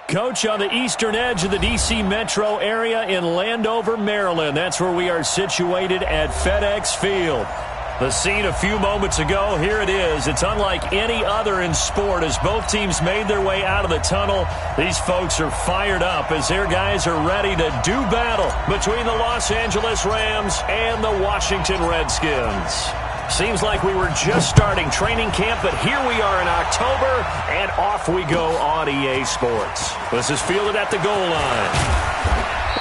Coach, on the eastern edge of the D.C. metro area in Landover, Maryland. That's where we are situated at FedEx Field. The scene a few moments ago, here it is. It's unlike any other in sport as both teams made their way out of the tunnel. These folks are fired up as their guys are ready to do battle between the Los Angeles Rams and the Washington Redskins. Seems like we were just starting training camp, but here we are in October, and off we go on EA Sports. This is fielded at the goal line.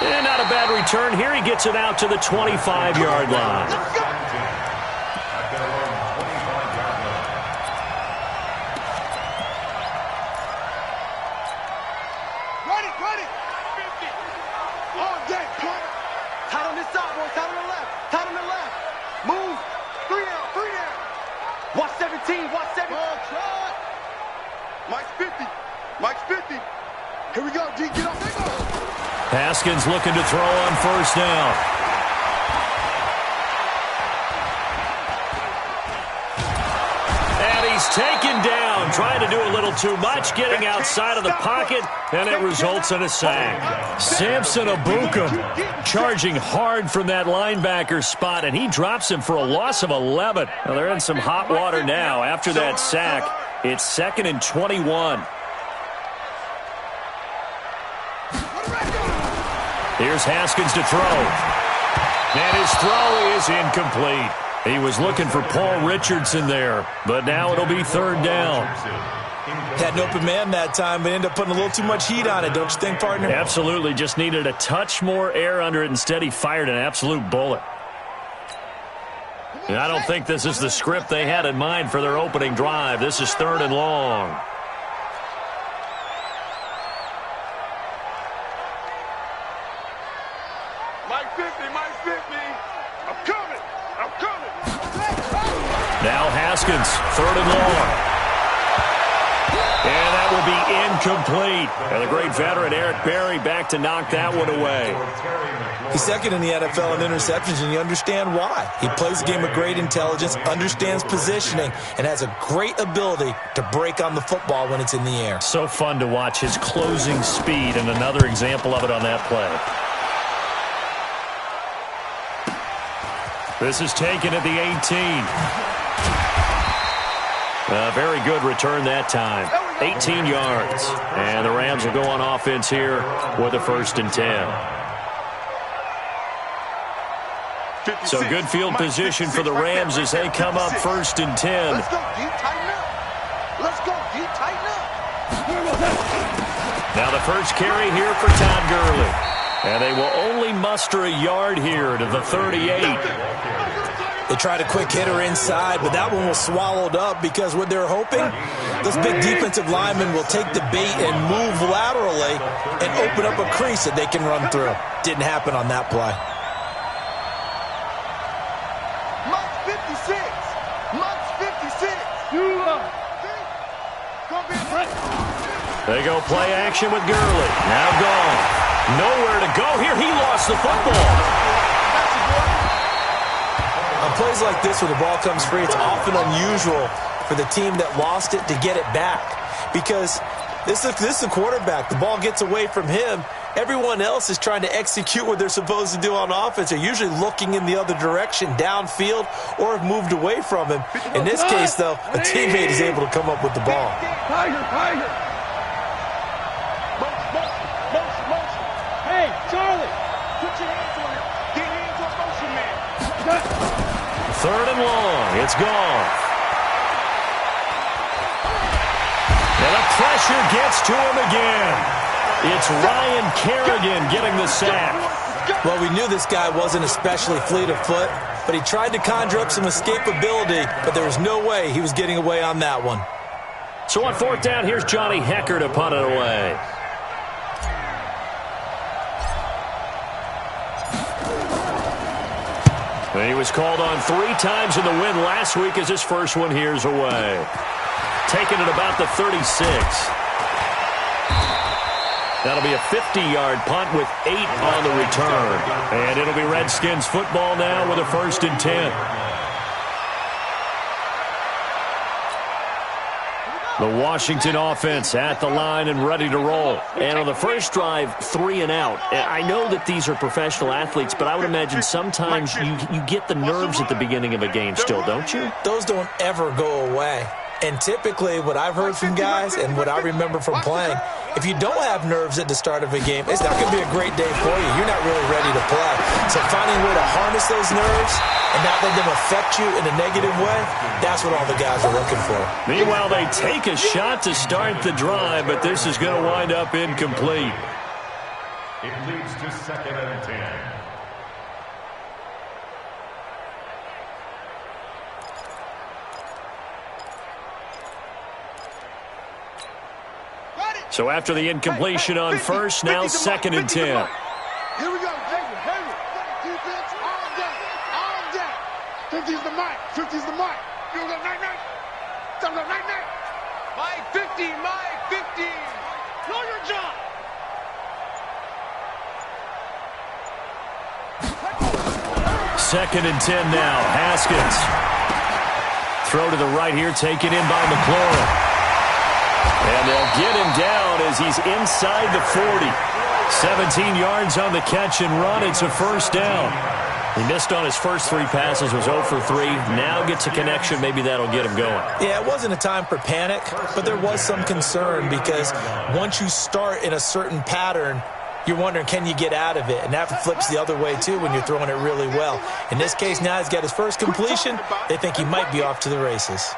And not a bad return here. He gets it out to the 25-yard line. Ready. All day, tight on this side, boys. Tight on the left. Move. 3 down. Watch 17. Mike's 50. Here we go, D. Get up. Haskins looking to throw on first down. And he's taken down, trying to do a little too much, getting outside of the pocket, and it results in a sack. Samson Abukum charging hard from that linebacker spot, and he drops him for a loss of 11. Well, they're in some hot water now after that sack. It's 2nd and 21. Here's Haskins to throw. And his throw is incomplete. He was looking for Paul Richardson there, but now it'll be 3rd down. Had an open man that time, but ended up putting a little too much heat on it, don't you think, partner? Absolutely. Just needed a touch more air under it. Instead, he fired an absolute bullet. And I don't think this is the script they had in mind for their opening drive. This is 3rd and long. Mike 50. I'm coming. Now Haskins, 3rd and long. And that will be incomplete. And the great veteran Eric Berry back to knock that one away. He's 2nd in the NFL in interceptions, and you understand why. He plays the game with great intelligence, understands positioning, and has a great ability to break on the football when it's in the air. So fun to watch his closing speed, and another example of it on that play. This is taken at the 18. A very good return that time. 18 yards. And the Rams will go on offense here with a 1st and 10. So good field position for the Rams as they come up 1st and 10. Let's go, D. Tighten up. Now the first carry here for Todd Gurley. And they will only muster a yard here to the 38. They tried a quick hitter inside, but that one was swallowed up because what they're hoping, those big defensive linemen will take the bait and move laterally and open up a crease that they can run through. Didn't happen on that play. Mike's 56. They go play action with Gurley. Now gone. Nowhere to go here. He lost the football. On plays like this where the ball comes free, it's often unusual for the team that lost it to get it back. Because this is the quarterback. The ball gets away from him. Everyone else is trying to execute what they're supposed to do on offense. They're usually looking in the other direction, downfield, or have moved away from him. In this case, though, a teammate is able to come up with the ball. Tiger. Motion. Hey, Charlie, put your hands on him. Get hands on motion, man. 3rd and long. It's gone. And the pressure gets to him again. It's Ryan Kerrigan getting the sack. Well, we knew this guy wasn't especially fleet of foot, but he tried to conjure up some escapability, but there was no way he was getting away on that one. So on 4th down, here's Johnny Hecker to punt it away. And he was called on 3 times in the win last week as his first one here's away. Taking it about the 36. That'll be a 50-yard punt with 8 on the return. And it'll be Redskins football now with a 1st and 10. The Washington offense at the line and ready to roll. And on the first drive, 3 and out. I know that these are professional athletes, but I would imagine sometimes you get the nerves at the beginning of a game still, don't you? Those don't ever go away. And typically, what I've heard from guys and what I remember from playing, if you don't have nerves at the start of a game, it's not going to be a great day for you. You're not really ready to play. So finding a way to harness those nerves and not let them affect you in a negative way, that's what all the guys are looking for. Meanwhile, they take a shot to start the drive, but this is going to wind up incomplete. It leads to 2nd and 10. So after the incompletion on first, now 2nd and 10. Here we go. Defense all day. All day. 50's the mic. 50's the mic. You go night-night. Tell them night-night. My 50. My 50. Know your job. Second and 10 now. Haskins. Throw to the right here, taken in by McLaurin. And they'll get him down as he's inside the 40. 17 yards on the catch and run. It's a first down. He missed on his first 3 passes, was 0 for 3. Now gets a connection. Maybe that'll get him going. Yeah, it wasn't a time for panic, but there was some concern because once you start in a certain pattern, you're wondering, can you get out of it? And that flips the other way, too, when you're throwing it really well. In this case, now he's got his first completion. They think he might be off to the races.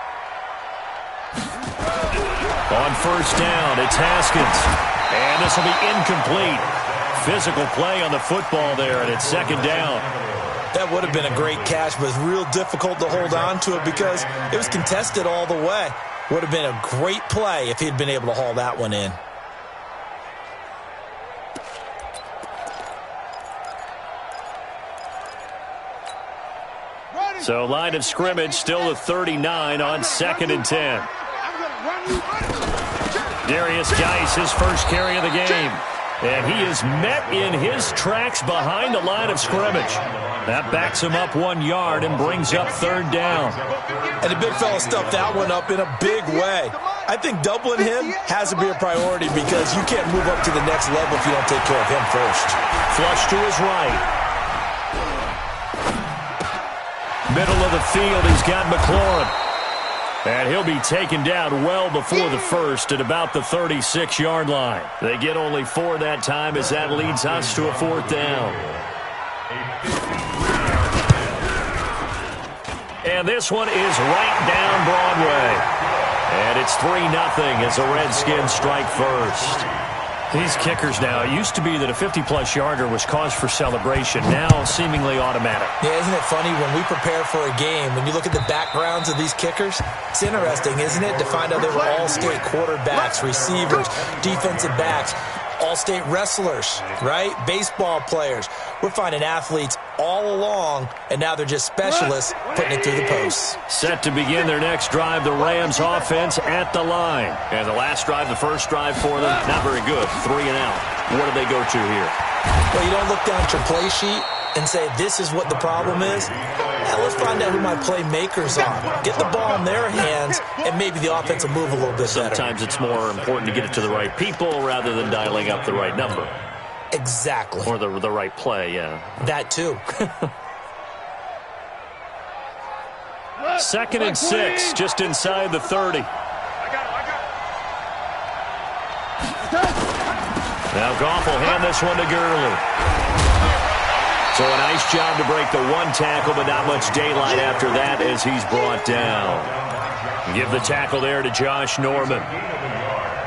On first down, it's Haskins. And this will be incomplete. Physical play on the football there, and it's 2nd down. That would have been a great catch, but it's real difficult to hold on to it because it was contested all the way. Would have been a great play if he'd been able to haul that one in. So line of scrimmage still the 39 on 2nd and 10. Darius Geis, his first carry of the game. And he is met in his tracks behind the line of scrimmage. That backs him up 1 yard and brings up 3rd down. And the big fella stuffed that one up in a big way. I think doubling him has to be a priority because you can't move up to the next level if you don't take care of him first. Flush to his right. Middle of the field, he's got McLaurin. And he'll be taken down well before the first at about the 36-yard line. They get only 4 that time as that leads us to a 4th down. And this one is right down Broadway. And it's 3-0 as the Redskins strike first. These kickers now, it used to be that a 50-plus yarder was cause for celebration, now seemingly automatic. Yeah, isn't it funny when we prepare for a game, when you look at the backgrounds of these kickers, it's interesting, isn't it, to find out they were all-state quarterbacks, receivers, defensive backs, all-state wrestlers, right? Baseball players. We're finding athletes all along, and now they're just specialists putting it through the posts. Set to begin their next drive, the Rams offense at the line. And the last drive, the first drive for them, not very good. 3 and out. What do they go to here? Well, you don't look down at your play sheet and say, this is what the problem is. Now let's find out who my playmakers are. Get the ball in their hands, and maybe the offense will move a little bit better. Sometimes it's more important to get it to the right people rather than dialing up the right number. Exactly. Or the right play, yeah. That too. 2nd and 6, just inside the 30. Now Goff will hand this one to Gurley. So a nice job to break the 1 tackle, but not much daylight after that as he's brought down. Give the tackle there to Josh Norman.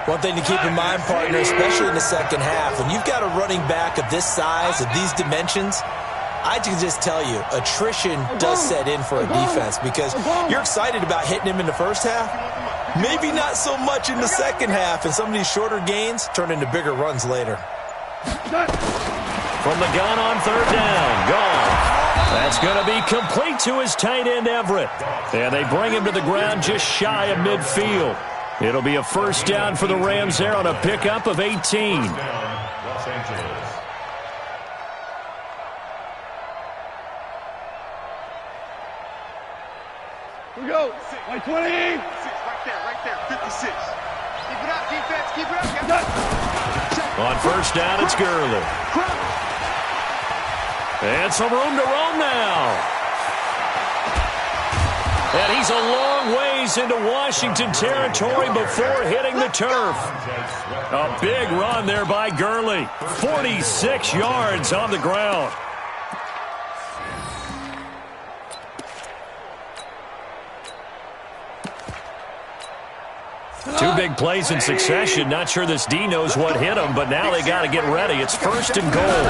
One thing to keep in mind, partner, especially in the second half, when you've got a running back of this size, of these dimensions, I can just tell you, attrition does set in for a defense because you're excited about hitting him in the first half. Maybe not so much in the second half, and some of these shorter gains turn into bigger runs later. From the gun on 3rd down, gone. That's going to be complete to his tight end, Everett. And they bring him to the ground just shy of midfield. It'll be a first down for the Rams there on a pickup of 18. Los Angeles. Here we go. 20. Right there, 56. On first down, it's Gurley. And some room to roam now. And he's a long ways into Washington territory before hitting the turf. A big run there by Gurley. 46 yards on the ground. Two big plays in succession. Not sure this D knows what hit him, but now they got to get ready. It's first and goal.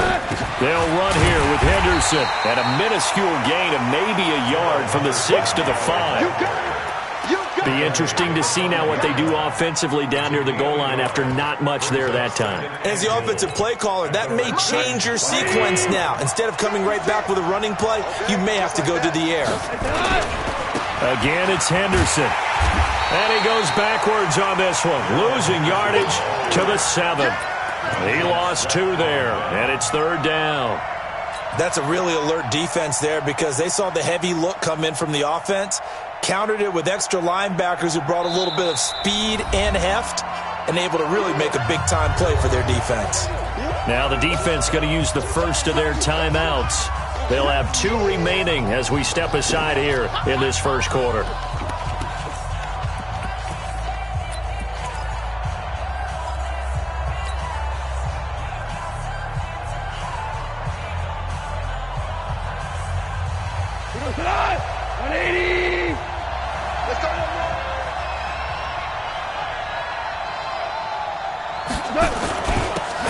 They'll run here with Henderson at a minuscule gain of maybe a yard from the 6 to the 5. Be interesting to see now what they do offensively down near the goal line after not much there that time. As the offensive play caller, that may change your sequence now. Instead of coming right back with a running play, you may have to go to the air. Again, it's Henderson. And he goes backwards on this one, losing yardage to the 7. He lost 2 there, and it's third down. That's a really alert defense there because they saw the heavy look come in from the offense, countered it with extra linebackers who brought a little bit of speed and heft, and able to really make a big-time play for their defense. Now the defense going to use the first of their timeouts. They'll have 2 remaining as we step aside here in this first quarter.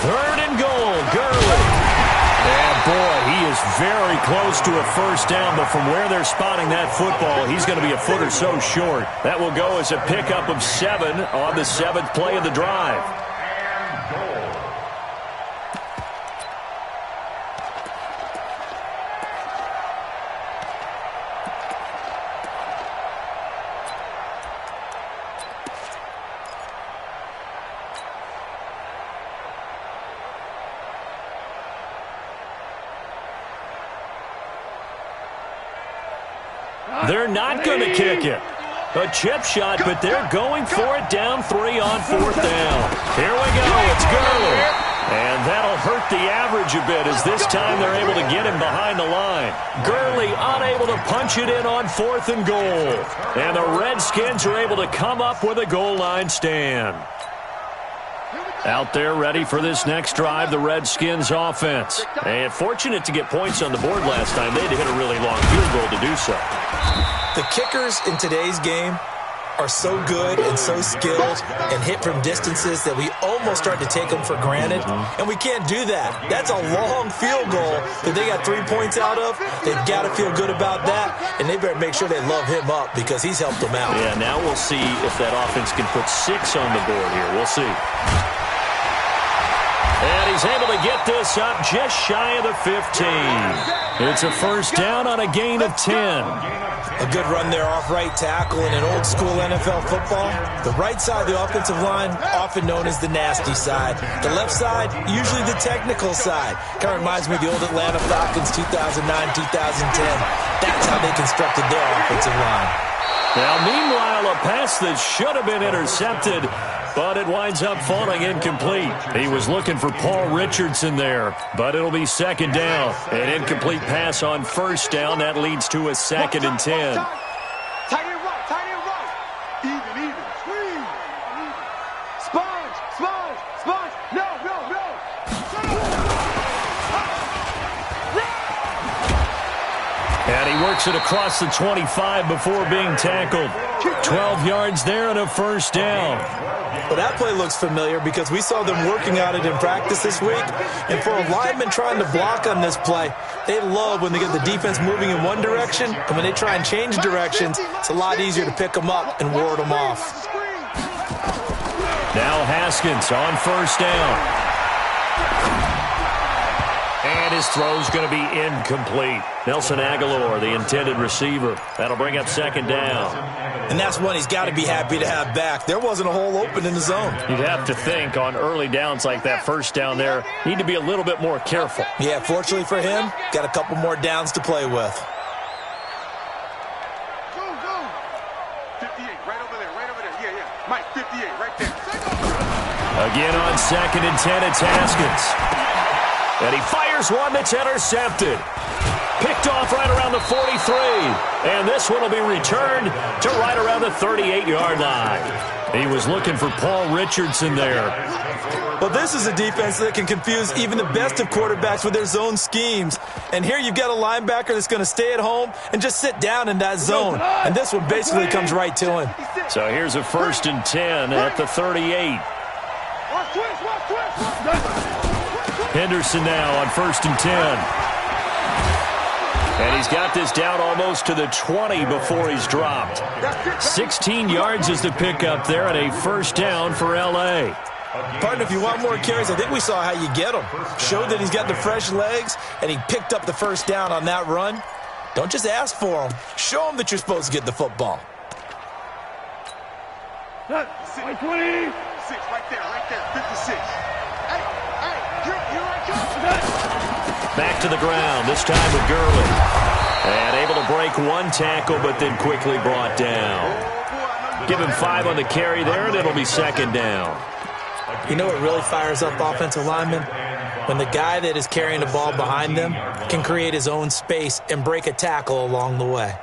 Third and goal, Gurley. And boy, he is very close to a first down, but from where they're spotting that football, he's going to be a foot or so short. That will go as a pickup of 7 on the 7th play of the drive. They're not going to kick it. A chip shot, but they're going for it down 3 on 4th down. Here we go. It's Gurley. And that'll hurt the average a bit as this time they're able to get him behind the line. Gurley unable to punch it in on 4th and goal. And the Redskins are able to come up with a goal line stand. Out there ready for this next drive, the Redskins offense. And fortunate to get points on the board last time. They had to hit a really long field goal to do so. The kickers in today's game are so good and so skilled and hit from distances that we almost start to take them for granted. And we can't do that. That's a long field goal that they got 3 points out of. They've got to feel good about that, and they better make sure they love him up because he's helped them out. Yeah, now we'll see if that offense can put 6 on the board here. We'll see. And he's able to get this up just shy of the 15. It's a first down on a gain of 10. A good run there off right tackle in an old-school NFL football. The right side of the offensive line, often known as the nasty side. The left side, usually the technical side. Kind of reminds me of the old Atlanta Falcons 2009-2010. That's how they constructed their offensive line. Now, meanwhile, a pass that should have been intercepted, but it winds up falling incomplete. He was looking for Paul Richardson there, but it'll be second down. An incomplete pass on first down. That leads to a 2nd and 10. Tight end right. Even. Squeeze. Sponge. No. And he works it across the 25 before being tackled. 12 yards there and a first down. Well, that play looks familiar because we saw them working on it in practice this week. And for a lineman trying to block on this play, they love when they get the defense moving in one direction. And when they try and change directions, it's a lot easier to pick them up and ward them off. Now Haskins on first down. And his throw's going to be incomplete. Nelson Aguilar, the intended receiver. That'll bring up second down. And that's one he's got to be happy to have back. There wasn't a hole open in the zone. You'd have to think on early downs like that first down there, need to be a little bit more careful. Yeah, fortunately for him, got a couple more downs to play with. Go. 58, right over there. Yeah. Mike, 58, right there. Again on 2nd and 10, it's Haskins. And he fires one that's intercepted. Picked off right around the 43. And this one will be returned to right around the 38-yard line. He was looking for Paul Richardson there. Well, this is a defense that can confuse even the best of quarterbacks with their zone schemes. And here you've got a linebacker that's going to stay at home and just sit down in that zone. And this one basically comes right to him. So here's a 1st and 10 at the 38. Henderson now on 1st and 10. And he's got this down almost to the 20 before he's dropped. 16 yards is the pickup there and a 1st down for L.A. Partner, if you want more carries, I think we saw how you get him. Showed that he's got the fresh legs, and he picked up the 1st down on that run. Don't just ask for him. Show him that you're supposed to get the football. 26, right there, 56. Here I come. Back to the ground, this time with Gurley. And able to break one tackle, but then quickly brought down. Give him 5 on the carry there, and it'll be 2nd down. You know what really fires up offensive linemen? When the guy that is carrying the ball behind them can create his own space and break a tackle along the way.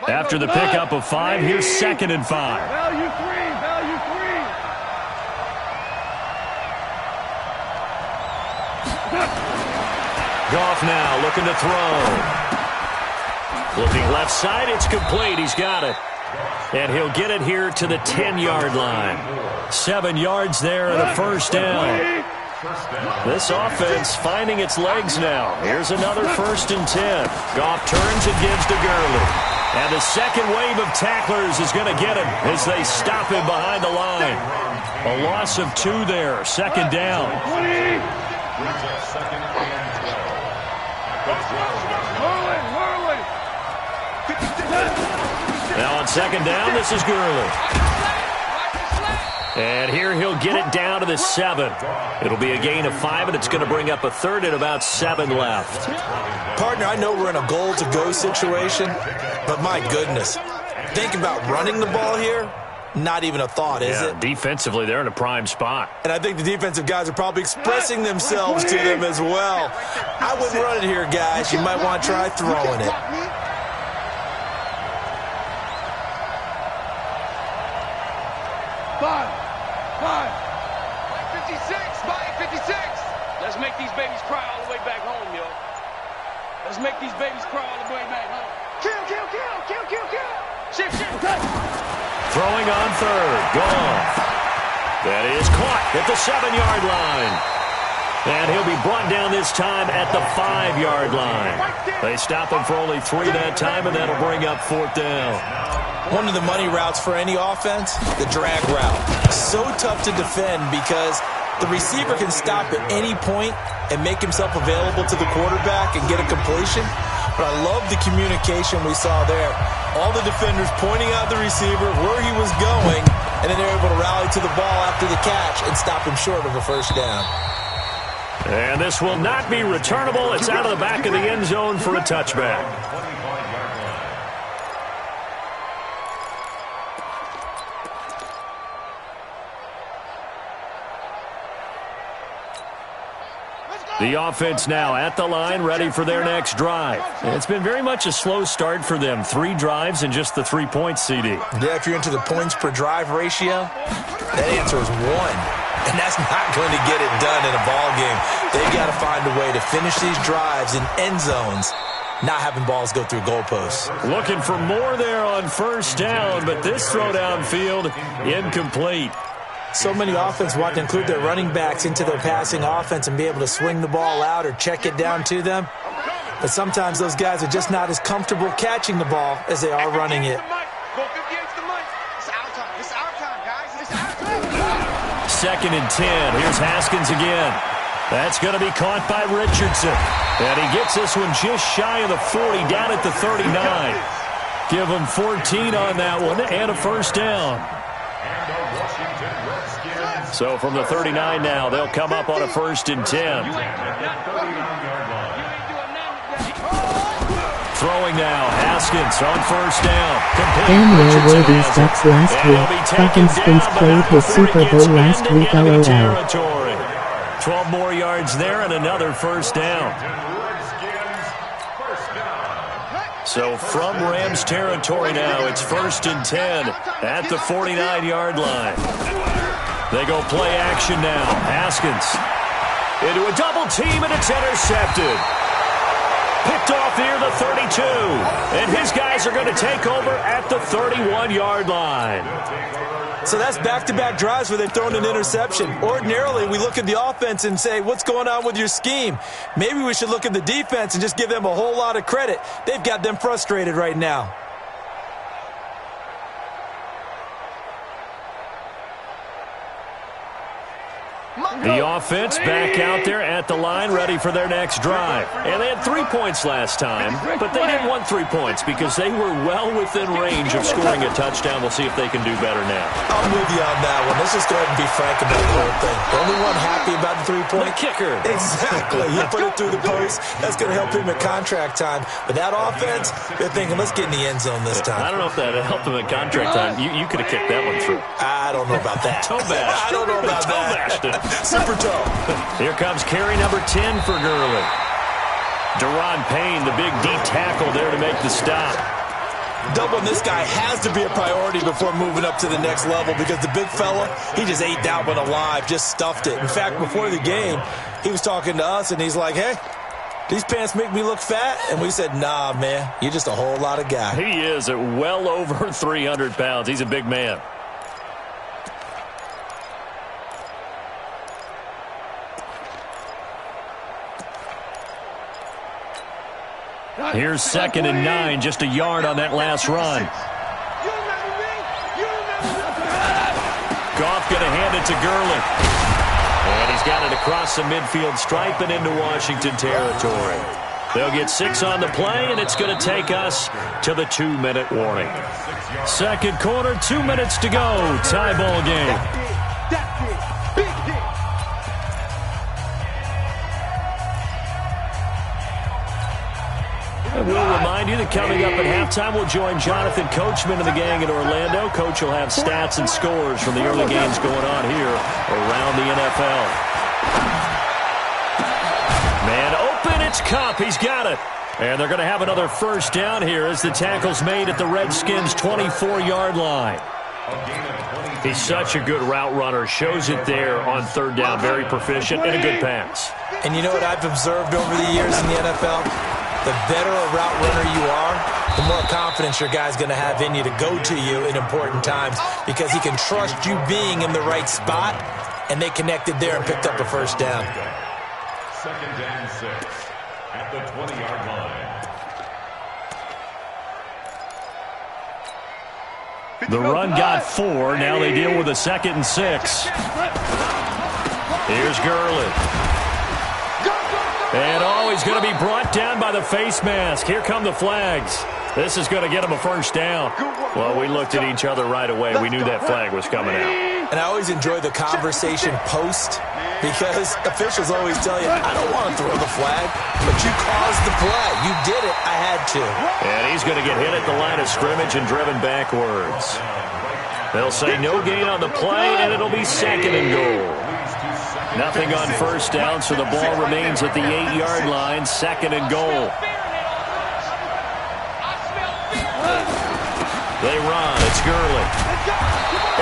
After the pickup of 5, here's 2nd and 5. Value 3. Goff now looking to throw. Looking left side, it's complete. He's got it. And he'll get it here to the 10-yard line. 7 yards there and a 1st down. This offense finding its legs now. Here's another 1st and 10. Goff turns and gives to Gurley. And the second wave of tacklers is going to get him as they stop him behind the line. A loss of 2 there. 2nd down. Now on 2nd down, this is Gurley. And here he'll get it down to the 7. It'll be a gain of 5, and it's going to bring up a 3rd and about 7 left. Partner, I know we're in a goal-to-go situation, but my goodness, think about running the ball here. Not even a thought, is it? Defensively, they're in a prime spot. And I think the defensive guys are probably expressing themselves to them as well. I wouldn't run it here, guys. You might want to try throwing it. Five. 56. Let's make these babies cry all the way back home, yo. Let's make these babies cry all the way back home. Kill. Shift. Throwing on 3rd. Goff. That is caught at the 7-yard line. And he'll be brought down this time at the 5-yard line. They stop him for only 3 that time, and that'll bring up 4th down. One of the money routes for any offense, the drag route. So tough to defend because the receiver can stop at any point and make himself available to the quarterback and get a completion. But I love the communication we saw there. All the defenders pointing out the receiver, where he was going, and then they're able to rally to the ball after the catch and stop him short of a 1st down. And this will not be returnable. It's out of the back of the end zone for a touchback. The offense now at the line, ready for their next drive. It's been very much a slow start for them. 3 drives and just the 3 points, CD. Yeah, if you're into the points per drive ratio, that answer is 1. And that's not going to get it done in a ball game. They've got to find a way to finish these drives in end zones, not having balls go through goalposts. Looking for more there on 1st down, but this throw downfield, incomplete. So many offenses want to include their running backs into their passing offense and be able to swing the ball out or check it down to them. But sometimes those guys are just not as comfortable catching the ball as they are running it. 2nd and 10. Here's Haskins again. That's going to be caught by Richardson. And he gets this one just shy of the 40, down at the 39. Give him 14 on that one and a 1st down. So from the 39 now, they'll come up on a 1st and 10. Throwing now, Haskins on first down. Damn, where were these Ducks last week? Fucking Skins played his Super Bowl last week, LOL. 12 more yards there and another first down. So from Rams territory now, it's 1st and 10 at the 49-yard line. They go play action now. Haskins into a double team, and it's intercepted. Picked off near the 32. And his guys are going to take over at the 31-yard line. So that's back-to-back drives where they've thrown an interception. Ordinarily, we look at the offense and say, what's going on with your scheme? Maybe we should look at the defense and just give them a whole lot of credit. They've got them frustrated right now. The offense back out there at the line, ready for their next drive. And they had 3 points last time, but they didn't want 3 points because they were well within range of scoring a touchdown. We'll see if they can do better now. I'm with you on that one. Let's just go ahead and be frank about the whole thing. The only one happy about the 3-point? The kicker. Exactly. He put it through the post. That's going to help him at contract time. But that offense, they're thinking, let's get in the end zone this time. I don't know if that helped him at contract time. You could have kicked that one through. I don't know about that. Toe bashed. I don't know about that. Super toe. Here comes carry number 10 for Gurley. Deron Payne, the big D tackle there to make the stop. Doubling this guy has to be a priority before moving up to the next level because the big fella, he just ate that one alive, just stuffed it. In fact, before the game, he was talking to us, and he's like, hey, these pants make me look fat? And we said, nah, man, you're just a whole lot of guy. He is at well over 300 pounds. He's a big man. Here's 2nd and 9, just a yard on that last run. Goff going to hand it to Gurley. And he's got it across the midfield stripe and into Washington territory. They'll get 6 on the play, and it's going to take us to the 2-minute warning. Second quarter, 2 minutes to go. Tie ball game. We'll remind you that coming up at halftime, we'll join Jonathan Coachman and the gang in Orlando. Coach will have stats and scores from the early games going on here around the NFL. Man open, it's Kupp. He's got it. And they're going to have another first down here as the tackle's made at the Redskins' 24-yard line. He's such a good route runner. Shows it there on 3rd down. Very proficient and a good pass. And you know what I've observed over the years in the NFL? The better a route runner you are, the more confidence your guy's going to have in you to go to you in important times because he can trust you being in the right spot, and they connected there and picked up a first down. 2nd and 6 at the 20-yard line. The run got 4. Now they deal with a 2nd and 6. Here's Gurley. And he's going to be brought down by the face mask. Here come the flags. This is going to get him a first down. Well, we looked at each other right away. We knew that flag was coming out. And I always enjoy the conversation post because officials always tell you, I don't want to throw the flag, but you caused the play. You did it. I had to. And he's going to get hit at the line of scrimmage and driven backwards. They'll say no gain on the play, and it'll be 2nd and goal. Nothing on first down, so the ball remains at the 8-yard line. 2nd and goal. They run. It's Gurley.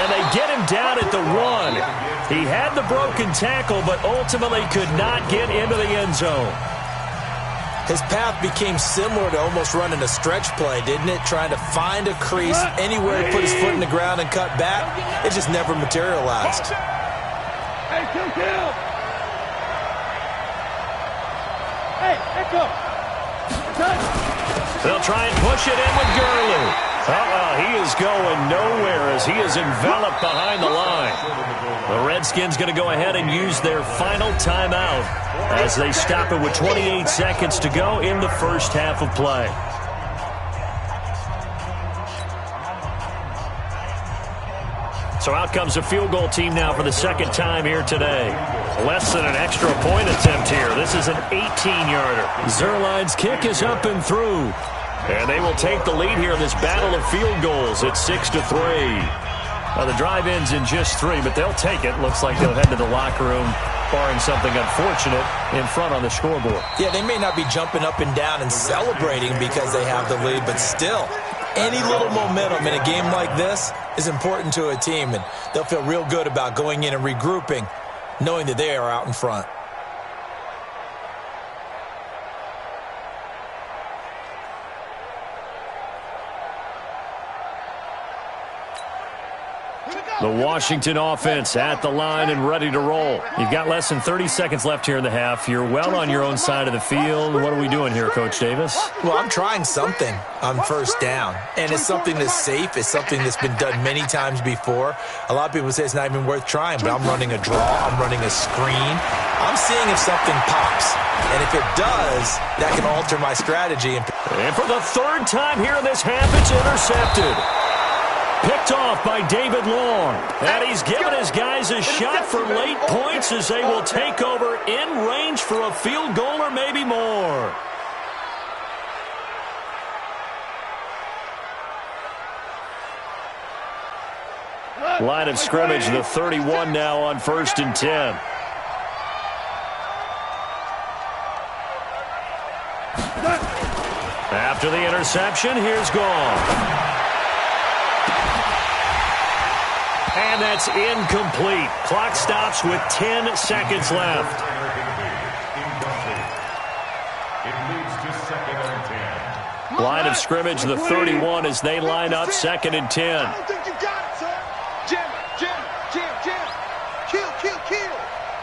And they get him down at the 1. He had the broken tackle, but ultimately could not get into the end zone. His path became similar to almost running a stretch play, didn't it? Trying to find a crease anywhere he put his foot in the ground and cut back. It just never materialized. They'll try and push it in with Gurley. He is going nowhere as he is enveloped behind the line. The Redskins going to go ahead and use their final timeout as they stop it with 28 seconds to go in the first half of play. So out comes the field goal team now for the 2nd time here today. Less than an extra point attempt here. This is an 18-yarder. Zerline's kick is up and through. And they will take the lead here in this battle of field goals at 6-3. Now, the drive ends in just 3, but they'll take it. Looks like they'll head to the locker room, barring something unfortunate, in front on the scoreboard. Yeah, they may not be jumping up and down and celebrating because they have the lead, but still, any little momentum in a game like this is important to a team, and they'll feel real good about going in and regrouping, knowing that they are out in front. The Washington offense at the line and ready to roll. You've got less than 30 seconds left here in the half. You're well on your own side of the field. What are we doing here, Coach Davis? Well, I'm trying something on first down, and it's something that's safe. It's something that's been done many times before. A lot of people say it's not even worth trying, but I'm running a draw. I'm running a screen. I'm seeing if something pops, and if it does, that can alter my strategy. And for the third time here in this half, it's intercepted. Picked off by David Long. And he's given his guys a shot for late points as they will take over in range for a field goal or maybe more. Line of scrimmage, the 31 now on 1st and 10. After the interception, here's Gone. And that's incomplete. Clock stops with 10 seconds left. Line of scrimmage, the 31 as they line up 2nd and 10. I don't think you got it, son. Jam. Kill.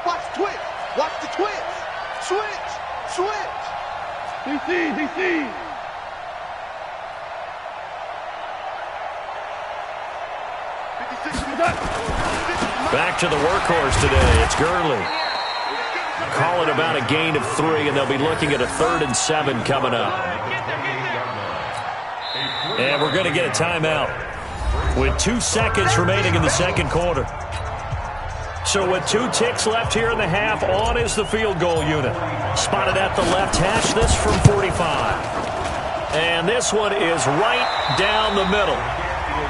Watch the twitch. Watch the twitch. Switch. DC. Back to the workhorse today. It's Gurley. Call it about a gain of 3, and they'll be looking at a 3rd and 7 coming up. And we're going to get a timeout with 2 seconds remaining in the second quarter. So with 2 ticks left here in the half, on is the field goal unit. Spotted at the left hash, this from 45. And this one is right down the middle.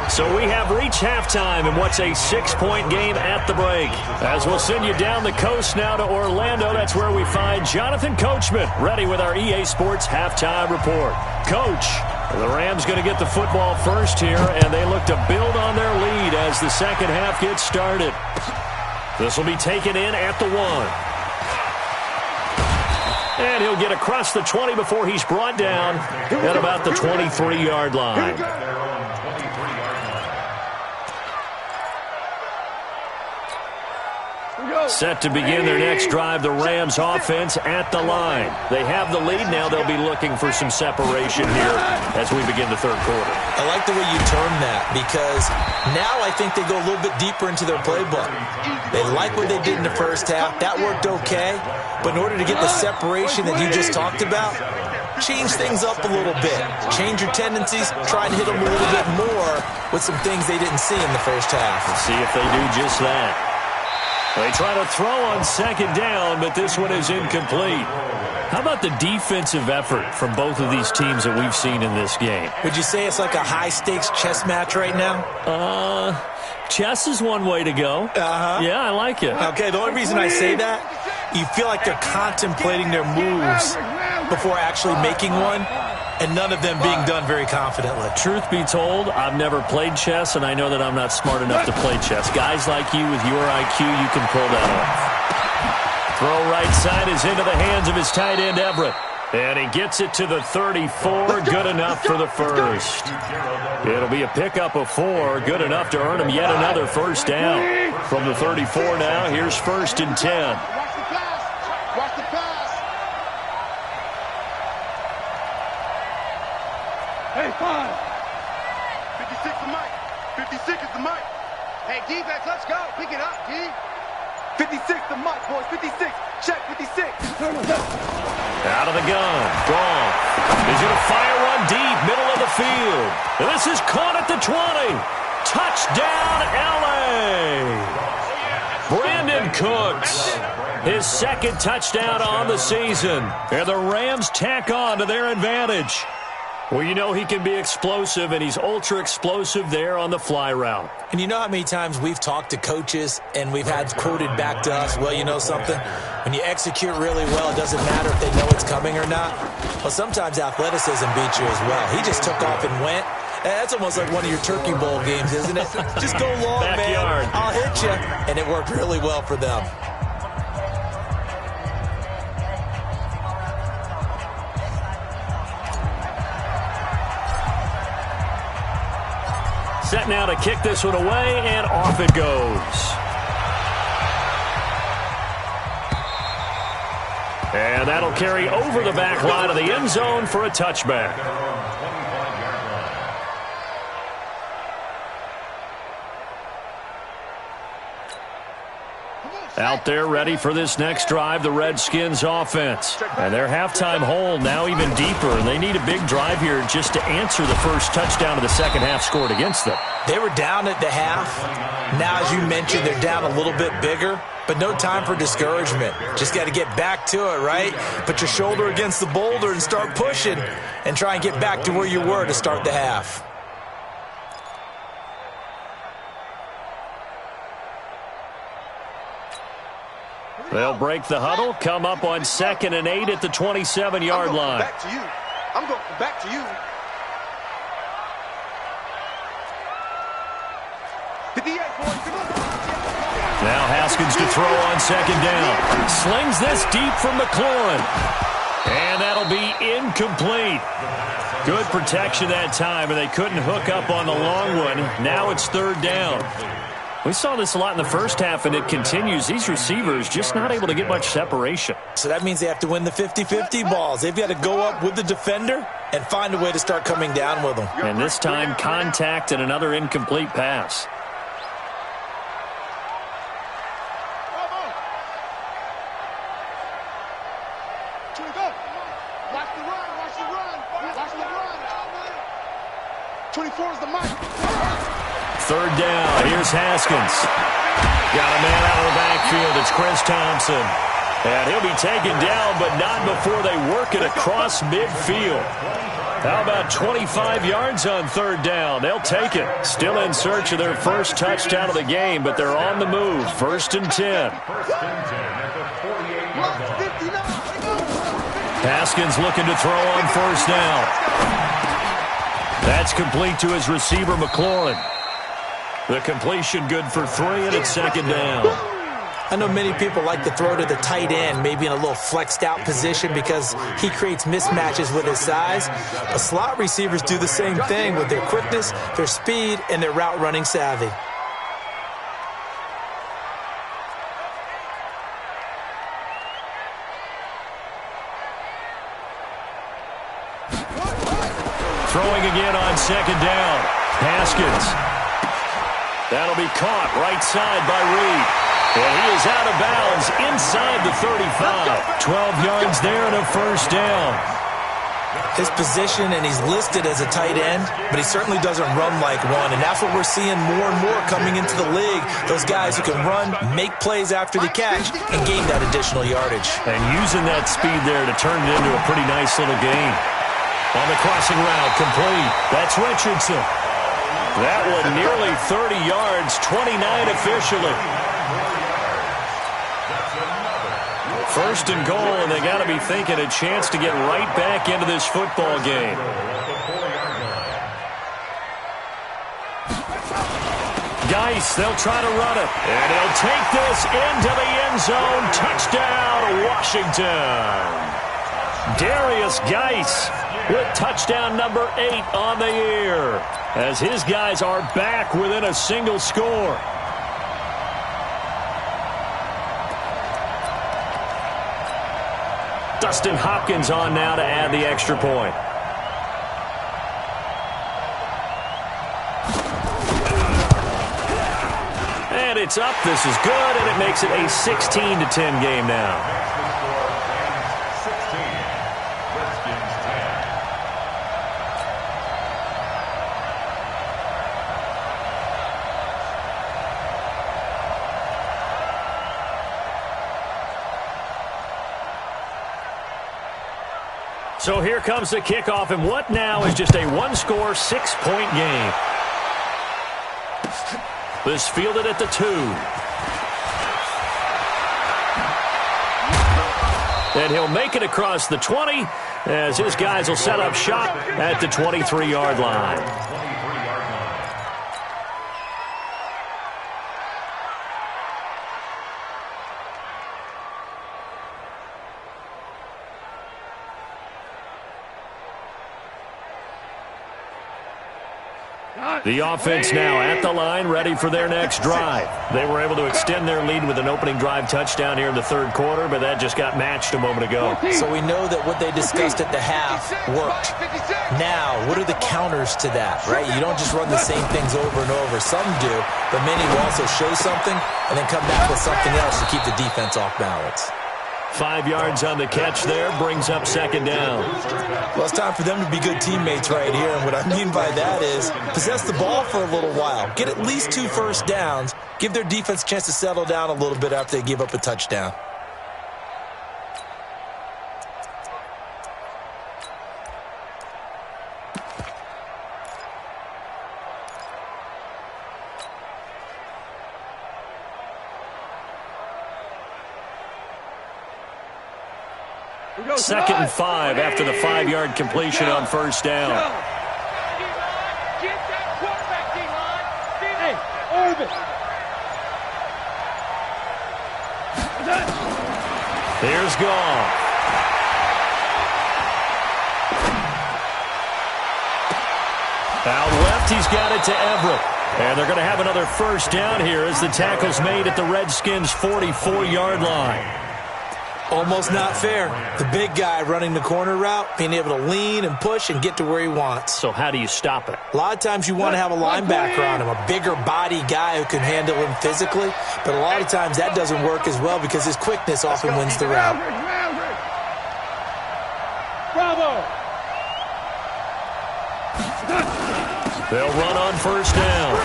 So we have reached halftime in what's a 6-point game at the break. As we'll send you down the coast now to Orlando, that's where we find Jonathan Coachman, ready with our EA Sports halftime report. Coach, the Rams going to get the football first here, and they look to build on their lead as the second half gets started. This will be taken in at the 1. And he'll get across the 20 before he's brought down at about the 23-yard line. Set to begin their next drive, the Rams offense at the line. They have the lead. Now they'll be looking for some separation here as we begin the third quarter. I like the way you term that, because now I think they go a little bit deeper into their playbook. They like what they did in the first half. That worked okay. But in order to get the separation that you just talked about, change things up a little bit. Change your tendencies. Try and hit them a little bit more with some things they didn't see in the first half. Let's see if they do just that. They try to throw on second down, but this one is incomplete. How about the defensive effort from both of these teams that we've seen in this game? Would you say it's like a high-stakes chess match right now? Chess is one way to go. Yeah, I like it. Okay, the only reason I say that, you feel like they're contemplating their moves before actually making one, and none of them being done very confidently. Truth be told, I've never played chess, and I know that I'm not smart enough to play chess. Guys like you with your IQ, you can pull that off. Throw right side is into the hands of his tight end, Everett. And he gets it to the 34, good enough for the first. It'll be a pickup of 4, good enough to earn him yet another first down. From the 34 now, here's 1st and 10. Watch the pass. Hey, 5. 56 the mic. 56 is the mic. Hey, defense, let's go. Pick it up, D. 56 the mic, boys. 56. Check 56. Out of the gun. Gone. He's going to fire one deep, middle of the field. And this is caught at the 20. Touchdown, L.A. Brandon Cooks. His second touchdown on the season. And the Rams tack on to their advantage. Well, you know he can be explosive, and he's ultra-explosive there on the fly route. And you know how many times we've talked to coaches and we've had quoted back to us, well, you know something? When you execute really well, it doesn't matter if they know it's coming or not. Well, sometimes athleticism beats you as well. He just took off and went. That's almost like one of your Turkey Bowl games, isn't it? Just go long, Backyard. man. I'll hit you. And it worked really well for them. Set now to kick this one away, and off it goes. And that'll carry over the back line of the end zone for a touchback. Out there ready for this next drive, the Redskins offense. And their halftime hole now even deeper, and they need a big drive here just to answer the first touchdown of the second half scored against them. They were down at the half. Now, as you mentioned, they're down a little bit bigger, but no time for discouragement. Just got to get back to it, right? Put your shoulder against the boulder and start pushing and try and get back to where you were to start the half. They'll break the huddle, come up on 2nd and 8 at the 27-yard line. Back to you. I'm going back to you. Now Haskins to throw on 2nd down. Slings this deep from McLaurin. And that'll be incomplete. Good protection that time, and they couldn't hook up on the long one. Now it's 3rd down. We saw this a lot in the first half, and it continues. These receivers just not able to get much separation. So that means they have to win the 50-50 balls. They've got to go up with the defender and find a way to start coming down with them. And this time, contact and another incomplete pass. Watch the run. Watch the run. Watch the run. 24 is the mark. 3rd down. Here's Haskins. Got a man out of the backfield. It's Chris Thompson. And he'll be taken down, but not before they work it across midfield. How about 25 yards on 3rd down? They'll take it. Still in search of their first touchdown of the game, but they're on the move. 1st and 10. Haskins looking to throw on 1st down. That's complete to his receiver, McLaurin. The completion good for 3, and it's 2nd down. I know many people like to throw to the tight end, maybe in a little flexed out position because he creates mismatches with his size. But slot receivers do the same thing with their quickness, their speed, and their route running savvy. Throwing again on 2nd down. Haskins. That'll be caught right side by Reed. And he is out of bounds inside the 35. 12 yards there and a 1st down. His position, and he's listed as a tight end, but he certainly doesn't run like one. And that's what we're seeing more and more coming into the league. Those guys who can run, make plays after the catch, and gain that additional yardage. And using that speed there to turn it into a pretty nice little gain. On the crossing route, complete. That's Richardson. That one nearly 30 yards, 29 officially. 1st and goal, and they got to be thinking a chance to get right back into this football game. Geis, they'll try to run it. And he'll take this into the end zone. Touchdown, Washington. Darius Geis with touchdown number 8 on the year, as his guys are back within a single score. Dustin Hopkins on now to add the extra point. And it's up. This is good, and it makes it a 16-10 game now. So here comes the kickoff, and what now is just a one-score, 6-point game. This fielded at the 2. And he'll make it across the 20 as his guys will set up shop at the 23-yard line. The offense now at the line, ready for their next drive. They were able to extend their lead with an opening drive touchdown here in the third quarter, but that just got matched a moment ago. So we know that what they discussed at the half worked. Now, what are the counters to that, right? You don't just run the same things over and over. Some do, but many will also show something and then come back with something else to keep the defense off balance. 5 yards on the catch there, brings up second down. Well, it's time for them to be good teammates right here, and what I mean by that is possess the ball for a little while. Get at least 2 first downs. Give their defense a chance to settle down a little bit after they give up a touchdown. Second and 5 after the 5-yard completion on first down. Get that quarterback, D-line. Hey, orbit. Here's Goff. Out left, he's got it to Everett. And they're going to have another first down here as the tackle's made at the Redskins' 44-yard line. Almost not fair. The big guy running the corner route, being able to lean and push and get to where he wants. So how do you stop it? A lot of times you want to have a linebacker on him, a bigger body guy who can handle him physically, but a lot of times that doesn't work as well because his quickness often wins the route. Bravo. They'll run on first down.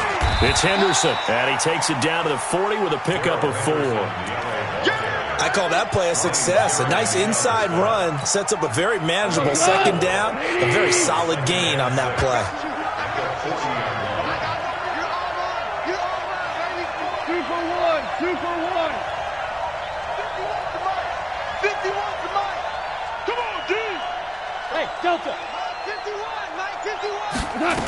It's Henderson, and he takes it down to the 40 with a pickup of 4. I call that play a success. A nice inside run sets up a very manageable second down, a very solid gain on that play. 2 for 1. 2 for 1. 51 to Mike. Come on, D. Hey, Delta. 51, Mike, 51.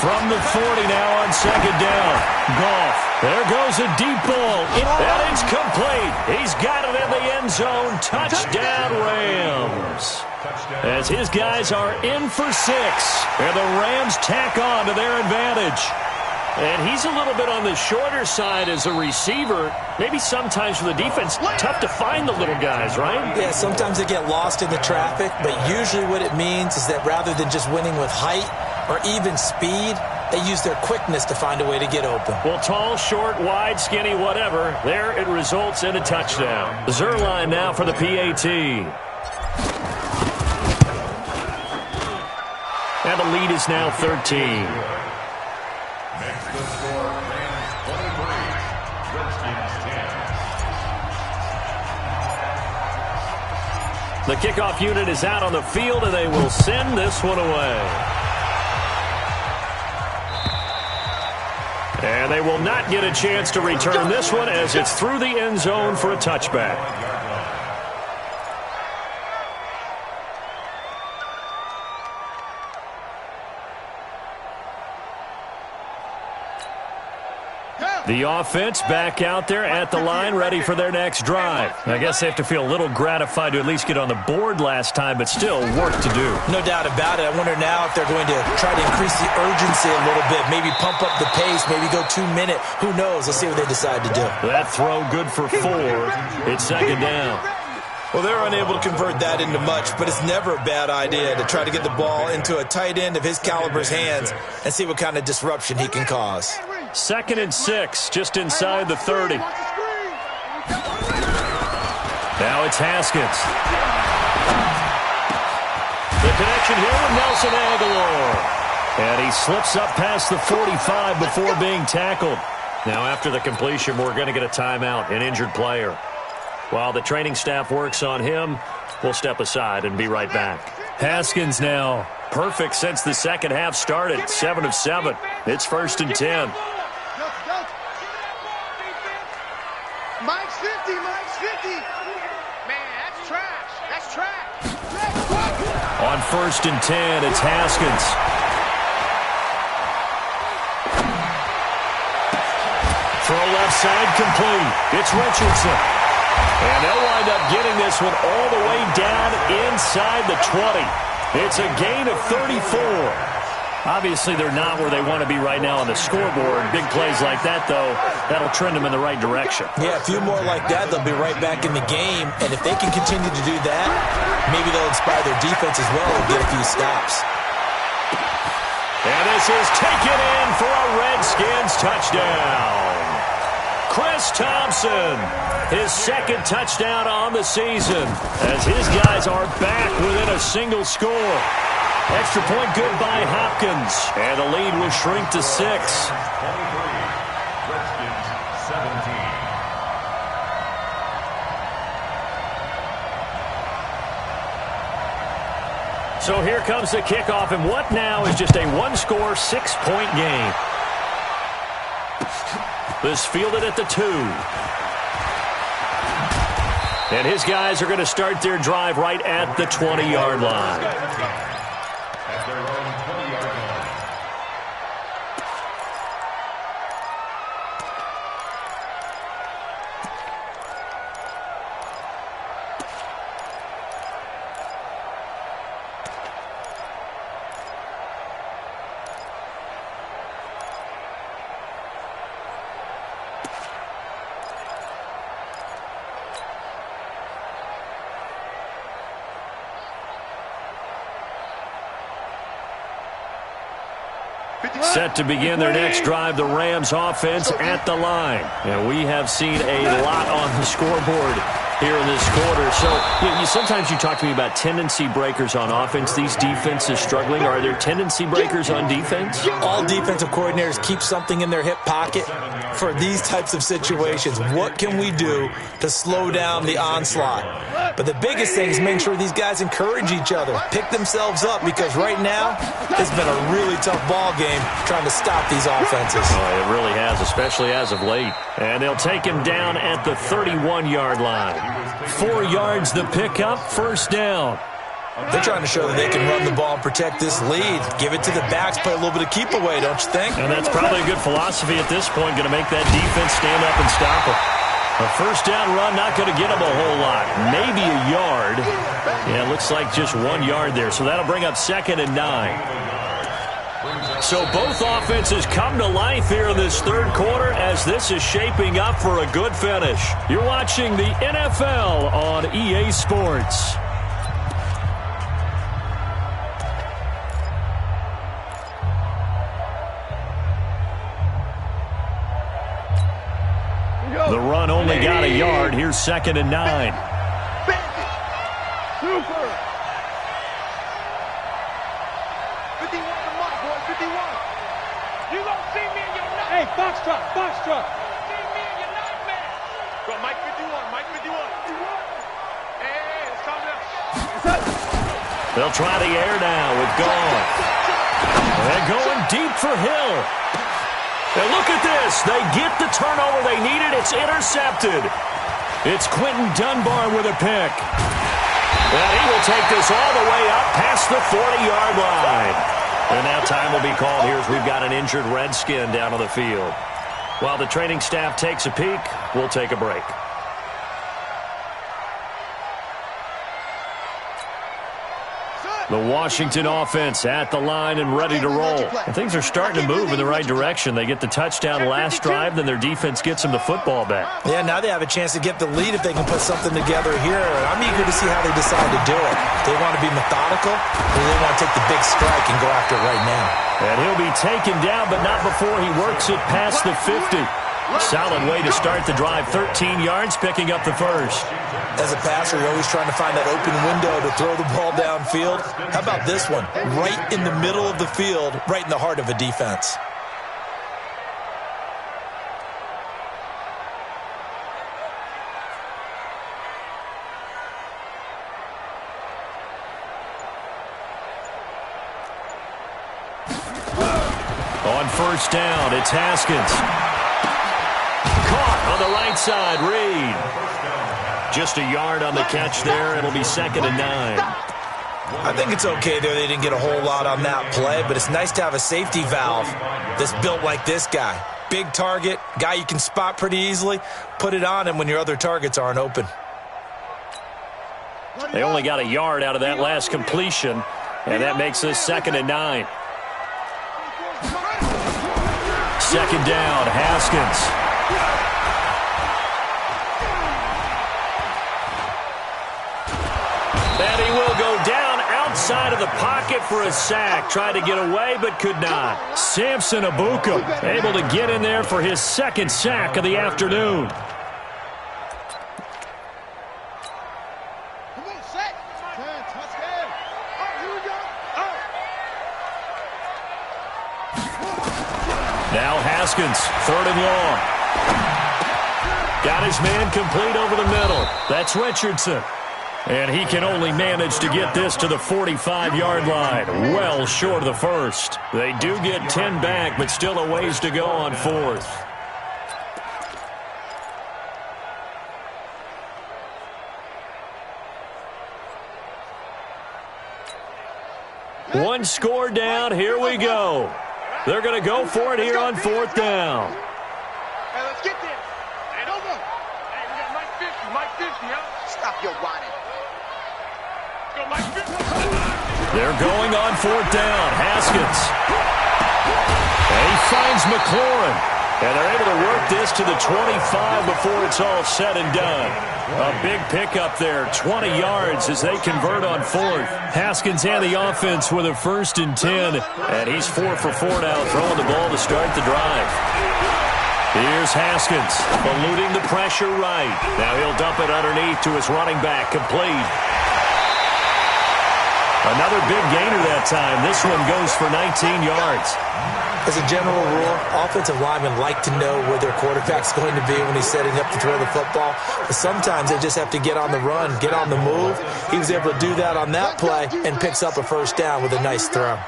From the 40 now on second down. Goff. There goes a deep ball. And it's complete. He's got it in the end zone. Touchdown, Rams. As his guys are in for 6. And the Rams tack on to their advantage. And he's a little bit on the shorter side as a receiver. Maybe sometimes for the defense, tough to find the little guys, right? Yeah, sometimes they get lost in the traffic, but usually what it means is that rather than just winning with height or even speed, they use their quickness to find a way to get open. Well, tall, short, wide, skinny, whatever, there it results in a touchdown. Zerline now for the PAT. And the lead is now 13. Next to score, Rams 23, Redskins 10. The kickoff unit is out on the field, and they will send this one away. And they will not get a chance to return this one as it's through the end zone for a touchback. The offense back out there at the line, ready for their next drive. I guess they have to feel a little gratified to at least get on the board last time, but still work to do. No doubt about it. I wonder now if they're going to try to increase the urgency a little bit, maybe pump up the pace, maybe go 2-minute. Who knows? Let's see what they decide to do. That throw good for 4. It's second down. Well, they're unable to convert that into much, but it's never a bad idea to try to get the ball into a tight end of his caliber's hands and see what kind of disruption he can cause. 2nd and 6, just inside the 30. Now it's Haskins. The connection here with Nelson Aguilar. And he slips up past the 45 before being tackled. Now after the completion, we're going to get a timeout, an injured player. While the training staff works on him, we'll step aside and be right back. Haskins now. Perfect since the second half started. 7 of 7. It's 1st and 10. Mike's 50, Mike's 50. Man, that's trash. That's trash. On 1st and 10, it's Haskins. Throw left side complete. It's Richardson. And they'll wind up getting this one all the way down inside the 20. It's a gain of 34. Obviously, they're not where they want to be right now on the scoreboard. Big plays like that, though, that'll trend them in the right direction. Yeah, a few more like that, they'll be right back in the game. And if they can continue to do that, maybe they'll inspire their defense as well and get a few stops. And this is taken in for a Redskins touchdown. Chris Thompson, his second touchdown on the season, as his guys are back within a single score. Extra point good by Hopkins, and the lead will shrink to 6. 23, Redskins 17. So here comes the kickoff, and what now is just a one-score, 6-point game. This fielded at the 2. And his guys are going to start their drive right at the 20-yard line. At their own 20-yard line. Set to begin their next drive, the Rams offense at the line. And we have seen a lot on the scoreboard here in this quarter. So sometimes you talk to me about tendency breakers on offense. These defenses struggling. Are there tendency breakers on defense? All defensive coordinators keep something in their hip pocket for these types of situations. What can we do to slow down the onslaught? But the biggest thing is making sure these guys encourage each other, pick themselves up, because right now it's been a really tough ball game trying to stop these offenses. Oh, it really has, especially as of late. And they'll take him down at the 31-yard line. 4 yards the pickup, 1st down. They're trying to show that they can run the ball and protect this lead. Give it to the backs, play a little bit of keep away, don't you think? And that's probably a good philosophy at this point, going to make that defense stand up and stop them. A 1st down run, not going to get them a whole lot. Maybe a yard. Yeah, it looks like just 1 yard there. So that'll bring up 2nd and 9. So both offenses come to life here in this 3rd quarter as this is shaping up for a good finish. You're watching the NFL on EA Sports. The run only got a yard. Here's 2nd and 9. Super. 51 to Mike, boy, 51. You gonna see me in your nightmare. Hey, foxtrot. See me in your nightmare. Go, Mike 51. Hey, it's coming up. They'll try the air now with Gone. They're going deep for Hill. And look at this. They get the turnover they needed. It's intercepted. It's Quentin Dunbar with a pick. And he will take this all the way up past the 40-yard line. And now time will be called here as we've got an injured Redskin down on the field. While the training staff takes a peek, we'll take a break. The Washington offense at the line and ready to roll. And things are starting to move in the right direction. They get the touchdown last drive, then their defense gets them the football back. Yeah, now they have a chance to get the lead if they can put something together here. I'm eager to see how they decide to do it. They want to be methodical, or they want to take the big strike and go after it right now. And he'll be taken down, but not before he works it past the 50. Solid way to start the drive. 13 yards, picking up the 1st. As a passer, you're always trying to find that open window to throw the ball downfield. How about this one? Right in the middle of the field, right in the heart of a defense. On first down, it's Haskins. Caught on the right side, Reed. Just a yard on the catch there. It'll be 2nd and 9. I think it's okay there. They didn't get a whole lot on that play, but it's nice to have a safety valve that's built like this guy. Big target, guy you can spot pretty easily. Put it on him when your other targets aren't open. They only got a yard out of that last completion, and that makes this 2nd and 9. 2nd down, Haskins. And he will go down outside of the pocket for a sack. Tried to get away, but could not. Samson Abuka able to get in there for his 2nd sack of the afternoon. Now Haskins, 3rd and long. Got his man complete over the middle. That's Richardson. And he can only manage to get this to the 45-yard line. Well short of the first. They do get 10 back, but still a ways to go on 4th. One score down. Here we go. They're going to go for it here on 4th down. Hey, let's get this. Hey, don't go. Hey, we got Mike 50. Mike 50, huh? Stop your whining. Let's go, Mike 50. They're going on 4th down. Haskins. And he finds McLaurin. And they're able to work this to the 25 before it's all said and done. A big pickup there, 20 yards as they convert on 4th. Haskins and the offense with a 1st and 10. And he's 4 for 4 now, throwing the ball to start the drive. Here's Haskins, eluding the pressure right. Now he'll dump it underneath to his running back, complete. Another big gainer that time. This one goes for 19 yards. As a general rule, offensive linemen like to know where their quarterback's going to be when he's setting up to throw the football. But sometimes they just have to get on the run, get on the move. He was able to do that on that play and picks up a 1st down with a nice throw.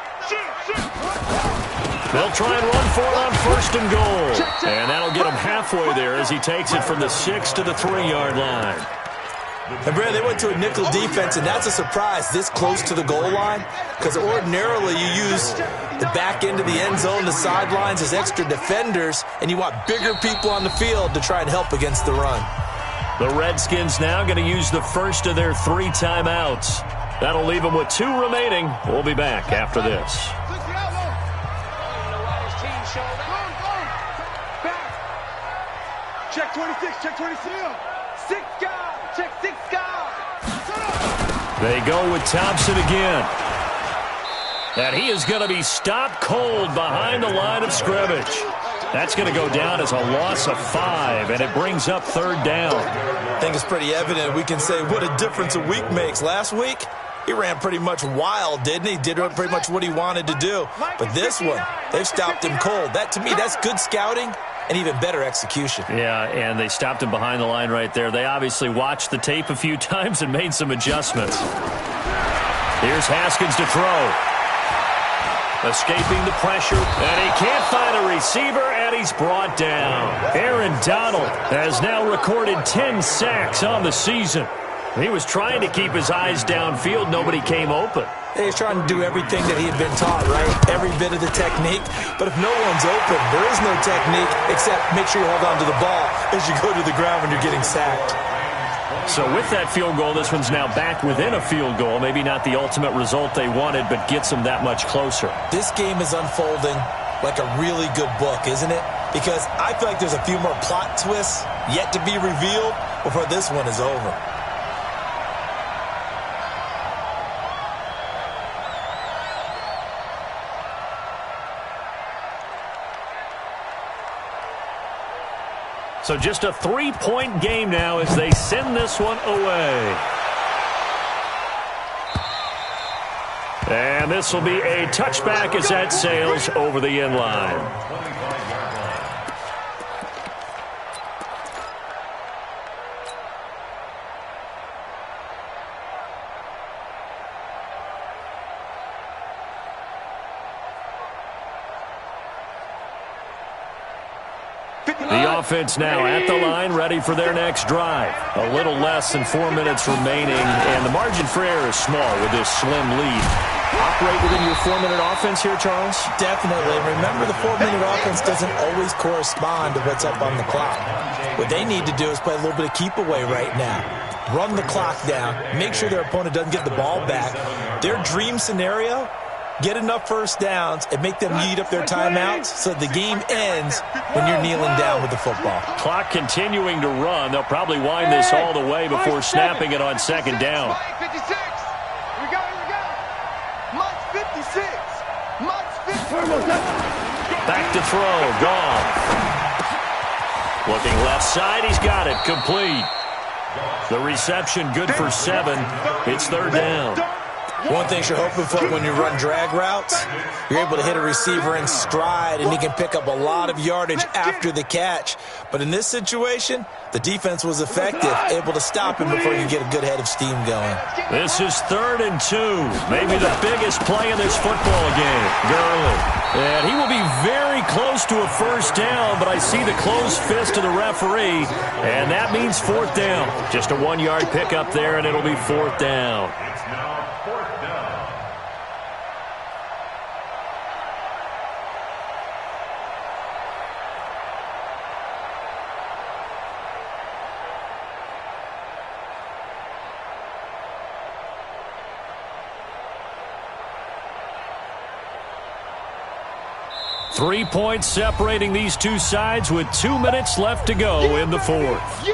They'll try and run for it on 1st and goal. And that'll get him halfway there as he takes it from the 6 to the 3-yard line. And, Brad, they went to a nickel defense, and that's a surprise this close to the goal line, because ordinarily you use the back end of the end zone, the sidelines as extra defenders, and you want bigger people on the field to try and help against the run. The Redskins now going to use the first of their 3 timeouts. That'll leave them with 2 remaining. We'll be back after this. Check 26, check 26. 6 guys, check 6 guys. They go with Thompson again. And he is going to be stopped cold behind the line of scrimmage. That's going to go down as a loss of 5, and it brings up 3rd down. I think it's pretty evident. We can say what a difference a week makes. Last week, he ran pretty much wild, didn't he? Did pretty much what he wanted to do. But this one, they've stopped him cold. That, to me, that's good scouting and even better execution. Yeah, and they stopped him behind the line right there. They obviously watched the tape a few times and made some adjustments. Here's Haskins to throw. Escaping the pressure, and he can't find a receiver, and he's brought down. Aaron Donald has now recorded 10 sacks on the season. He was trying to keep his eyes downfield. Nobody came open. He's trying to do everything that he had been taught, right? Every bit of the technique. But if no one's open, there is no technique except make sure you hold on to the ball as you go to the ground when you're getting sacked. So with that field goal, this one's now back within a field goal. Maybe not the ultimate result they wanted, but gets them that much closer. This game is unfolding like a really good book, isn't it? Because I feel like there's a few more plot twists yet to be revealed before this one is over. So just a 3-point game now as they send this one away. And this will be a touchback as that sails over the end line. The offense now at the line, ready for their next drive. A little less than 4 minutes remaining, and the margin for error is small with this slim lead. Operate within your 4-minute offense here, Charles? Definitely. Remember, the 4-minute offense doesn't always correspond to what's up on the clock. What they need to do is play a little bit of keep away right now. Run the clock down. Make sure their opponent doesn't get the ball back. Their dream scenario, get enough first downs and make them eat up their timeouts so the game ends when you're kneeling down with the football. Clock continuing to run. They'll probably wind this all the way before snapping it on second down. 56. Here we go. Mike 56. Back to throw. Gone. Looking left side. He's got it. Complete. The reception good for 7. It's third down. One thing you're hoping for when you run drag routes, you're able to hit a receiver in stride, and he can pick up a lot of yardage after the catch. But in this situation, the defense was effective, able to stop him before you get a good head of steam going. This is 3rd and 2. Maybe the biggest play in this football game. Gurley. And he will be very close to a first down, but I see the closed fist of the referee, and that means 4th down. Just a 1-yard pickup there, and it'll be 4th down. It's now 4th down. Three points separating these two sides with 2 minutes left to go in the 4th.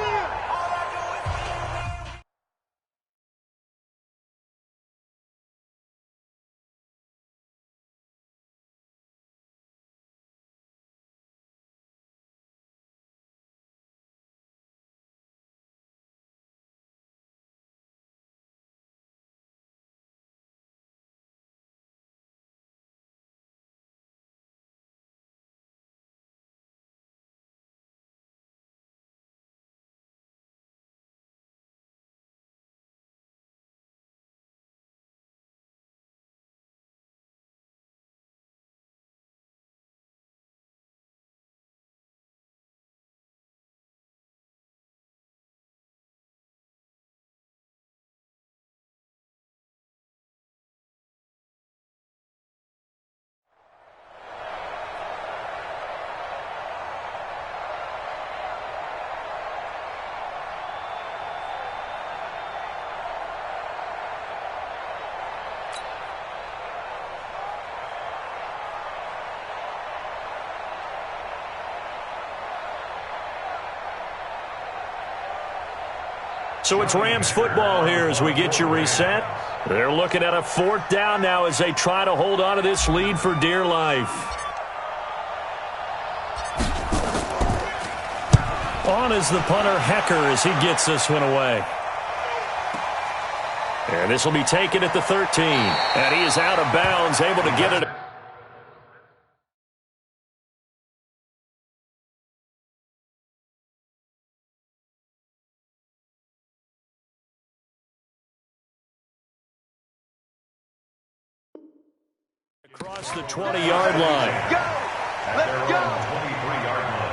So it's Rams football here as we get you reset. They're looking at a 4th down now as they try to hold on to this lead for dear life. On is the punter, Hecker, as he gets this one away. And this will be taken at the 13. And he is out of bounds, able to get it. Across the 20-yard line. Let's go. 23-yard line.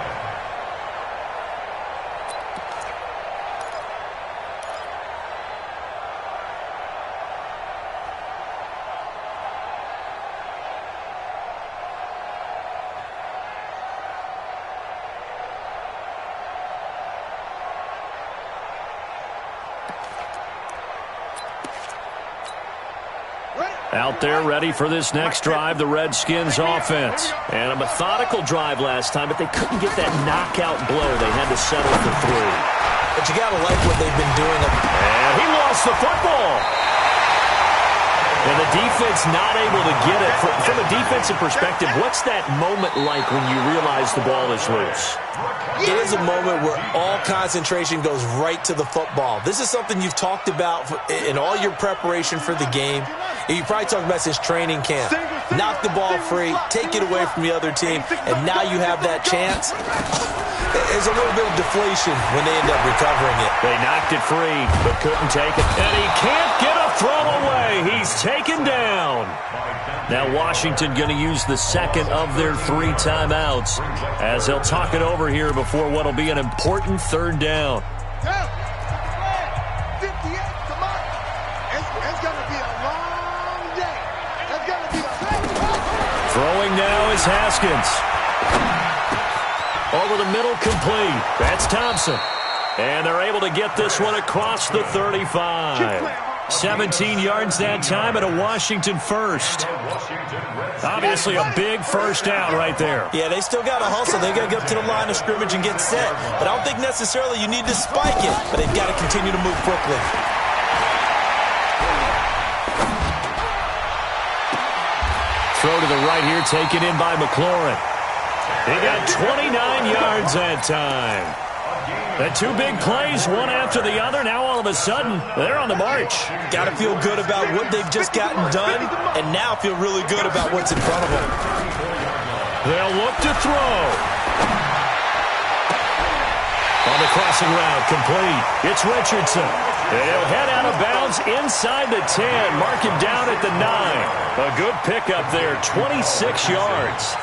Out there ready for this next drive, the Redskins offense. And a methodical drive last time, but they couldn't get that knockout blow. They had to settle for 3. But you got to like what they've been doing. And he lost the football. And the defense not able to get it. From a defensive perspective, what's that moment like when you realize the ball is loose? It is a moment where all concentration goes right to the football. This is something you've talked about in all your preparation for the game. You probably talked about since training camp. Knock the ball free, take it away from the other team, and now you have that chance. There's a little bit of deflation when they end up recovering it. They knocked it free, but couldn't take it. And he can't get a a throwaway. He's taken down. Now Washington going to use the second of their 3 timeouts as they'll talk it over here before what will be an important third down. 58, come on. It's going to be a long day. It's going to be a Throwing now is Haskins. Over the middle, complete. That's Thompson. And they're able to get this one across the 35. 17 yards that time and a Washington first. Obviously a big first down right there. Yeah, they still got to hustle. They got to get up to the line of scrimmage and get set. But I don't think necessarily you need to spike it. But they've got to continue to move quickly. Throw to the right here, taken in by McLaurin. He got 29 yards that time. The 2 big plays, one after the other. Now all of a sudden, they're on the march. Got to feel good about what they've just gotten done, and now feel really good about what's in front of them. They'll look to throw. On the crossing route, complete. It's Richardson. They'll head out of bounds inside the 10. Mark him down at the 9. A good pickup there, 26 yards.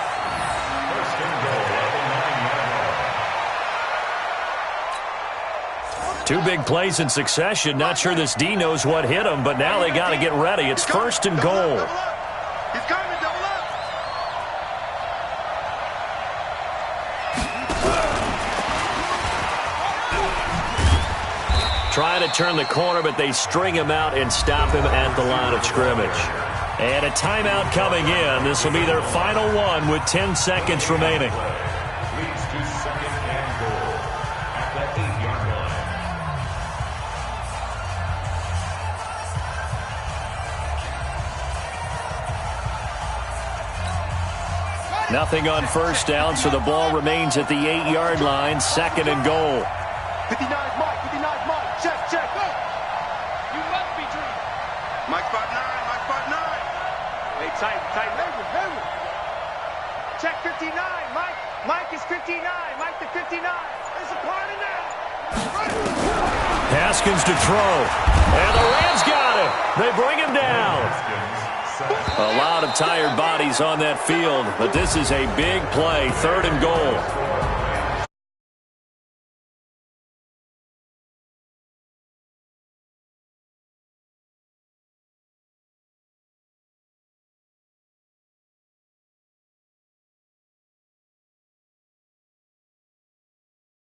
Two big plays in succession. Not sure this D knows what hit him, but now they got to get ready. It's first and goal. He's coming, double up. Trying to turn the corner, but they string him out and stop him at the line of scrimmage. And a timeout coming in. This will be their final one with 10 seconds remaining. Leads to second and goal at the 8-yard line. Nothing on first down, so the ball remains at the 8-yard line. Second and goal. 59 Mike, 59 Mike. Check. You must be dreaming. Mike spot 9, Mike spot 9. Hey, tight. Heavy. Check 59, Mike. Mike is 59. Mike to 59. There's a party now. Haskins to throw. And the Rams got him. They bring him down. A lot of tired bodies on that field, but this is a big play. Third and goal.